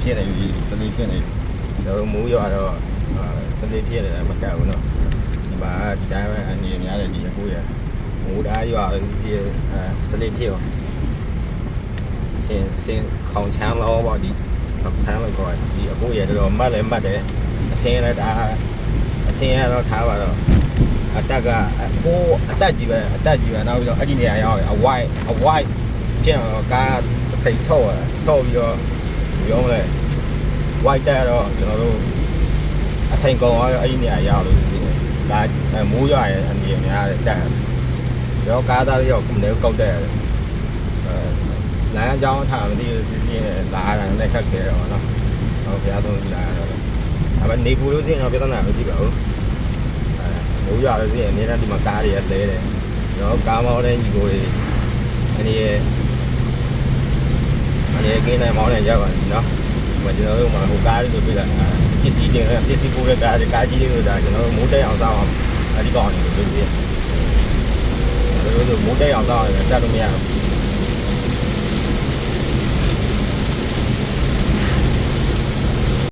ဖြစ်နေပြီစနေဖြစ်နေတော့မိုးရွာတော့စနေဖြစ်နေတယ်မကောက်ဘူးနော်ဒီမှာဒီတိုင်းပဲအနေများတယ်ဒီကိုရမိုးဓာရွာစီစနေဖြစ်ရောစင်ခေါင်ချမ်းလောပေါ့ဒီခေါင်ချမ်းလို့ခေါ်ဒီအကိုရတော့မတ်လည်းမတ်တယ်အစင်းလည်းဒါအစင်းရတော့ထားပါတော့အတက်ကကိုအတက်ကြီးပဲနောက်ပြီးတော့အဲ့ဒီနေရာရောက်အဝိုက်ပြန်ကားစိတ်ဆော့ပြီးတော့ပြောမလဲ white တက်တော့ကျွန်တော်တို့အချိန်ကုန်သွားအဲ့ဒီနေရာရောက်လို့ဒီဒါမိုးရွာရဲ့အနေနဲ့တက်တော့ကားသားရောက်ခုနေကောက်တက်ရတယ်လမ်းကြောင်းထားမသိဘူးစီစီလာတာလည်းခက်ခဲတော့နော်ဟောဘုရားသုံးကြည့်လာတော့ဒါပေမဲ့နေပူလို့ရှိရင်တော့ပြဿနာမရှိပါဘူးမိုးရွာလို့ရှိရင်အများနဲ့ဒီမှာကားတွေလဲတယ်တော့ကားမောင်းတဲ့ညီကိုတွေအနေနဲ့ကင်းနေမောင်းနေကြပါစီနော်ကျွန်တော်တို့မှာဟိုကားလေးဆိုပြလာပစ္စည်းတင်ပစ္စည်းကိုလည်းကားကြီးလေးဆိုတာကျွန်တော်တို့မိုးတက်အောင်စောင်းအောင်အဒီကောင်နေလို့ပြောပြတယ်တို့မိုးတက်အောင်စောင်းရတယ်တက်လို့မရဘူး